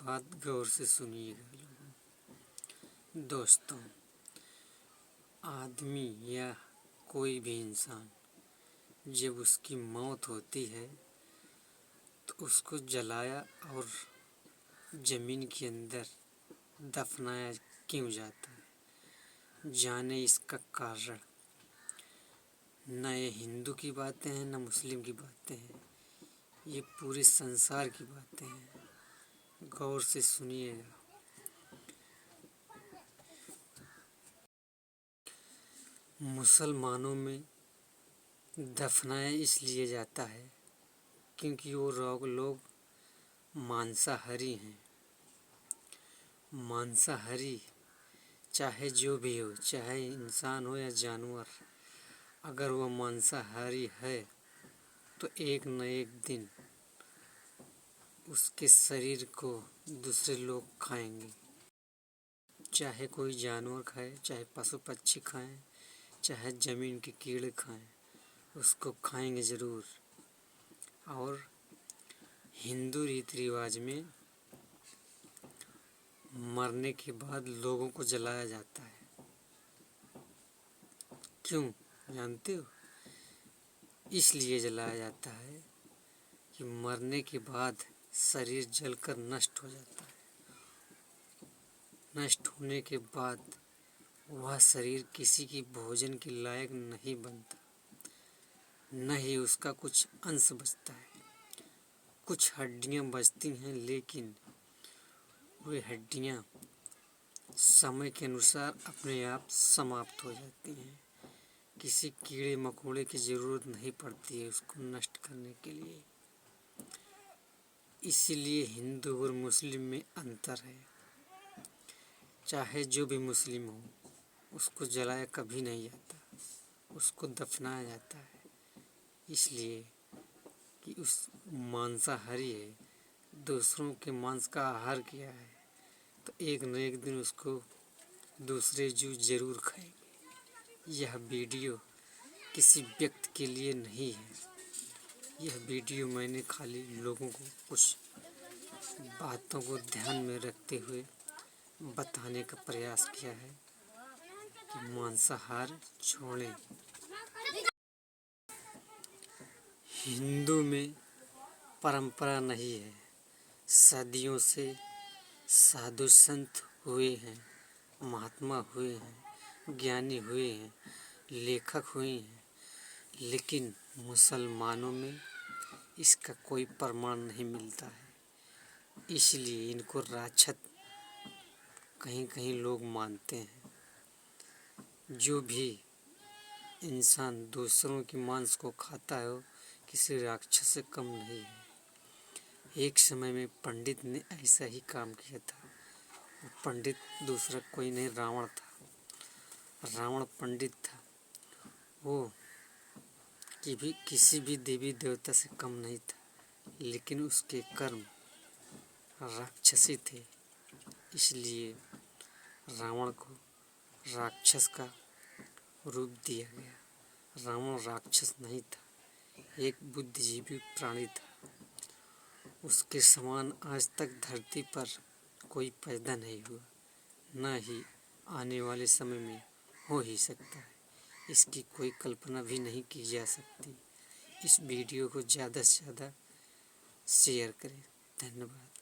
बात गौर से सुनिएगा दोस्तों। आदमी या कोई भी इंसान जब उसकी मौत होती है तो उसको जलाया और ज़मीन के अंदर दफनाया क्यों जाता है, जाने इसका कारण। न ये हिंदू की बातें हैं न मुस्लिम की बातें हैं, ये पूरे संसार की बातें हैं। गौर से सुनिएगा। मुसलमानों में दफनाया इसलिए जाता है क्योंकि वो लोग मांसाहारी हैं। मांसाहारी चाहे जो भी हो, चाहे इंसान हो या जानवर, अगर वह मांसाहारी है तो एक न एक दिन उसके शरीर को दूसरे लोग खाएंगे। चाहे कोई जानवर खाए, चाहे पशु पक्षी खाएं, चाहे ज़मीन के कीड़े खाएं, उसको खाएंगे ज़रूर। और हिंदू रीति रिवाज में मरने के बाद लोगों को जलाया जाता है। क्यों जानते हो? इसलिए जलाया जाता है कि मरने के बाद शरीर जलकर नष्ट हो जाता है। नष्ट होने के बाद वह शरीर किसी की भोजन के लायक नहीं बनता, न ही उसका कुछ अंश बचता है। कुछ हड्डियां बचती हैं, लेकिन वे हड्डियां समय के अनुसार अपने आप समाप्त हो जाती हैं। किसी कीड़े मकोड़े की ज़रूरत नहीं पड़ती है उसको नष्ट करने के लिए। इसीलिए हिंदू और मुस्लिम में अंतर है। चाहे जो भी मुस्लिम हो, उसको जलाया कभी नहीं जाता, उसको दफनाया जाता है। इसलिए कि उस मांसाहारी है, दूसरों के मांस का आहार किया है, तो एक न एक दिन उसको दूसरे जीव जरूर खाएंगे। यह वीडियो किसी व्यक्ति के लिए नहीं है। यह वीडियो मैंने खाली लोगों को कुछ बातों को ध्यान में रखते हुए बताने का प्रयास किया है कि मांसाहार छोड़ें। हिंदू में परंपरा नहीं है। सदियों से साधु संत हुए हैं, महात्मा हुए हैं, ज्ञानी हुए हैं, लेखक हुए हैं, लेकिन मुसलमानों में इसका कोई प्रमाण नहीं मिलता है। इसलिए इनको राक्षस कहीं कहीं लोग मानते हैं। जो भी इंसान दूसरों के मांस को खाता है वो किसी राक्षस से कम नहीं है। एक समय में पंडित ने ऐसा ही काम किया था। पंडित दूसरा कोई नहीं, रावण था। रावण पंडित था। वो किसी भी देवी देवता से कम नहीं था, लेकिन उसके कर्म राक्षसी थे। इसलिए रावण को राक्षस का रूप दिया गया। रावण राक्षस नहीं था, एक बुद्धिजीवी प्राणी था। उसके समान आज तक धरती पर कोई पैदा नहीं हुआ, न ही आने वाले समय में हो ही सकता है। इसकी कोई कल्पना भी नहीं की जा सकती। इस वीडियो को ज़्यादा से ज़्यादा शेयर करें। धन्यवाद।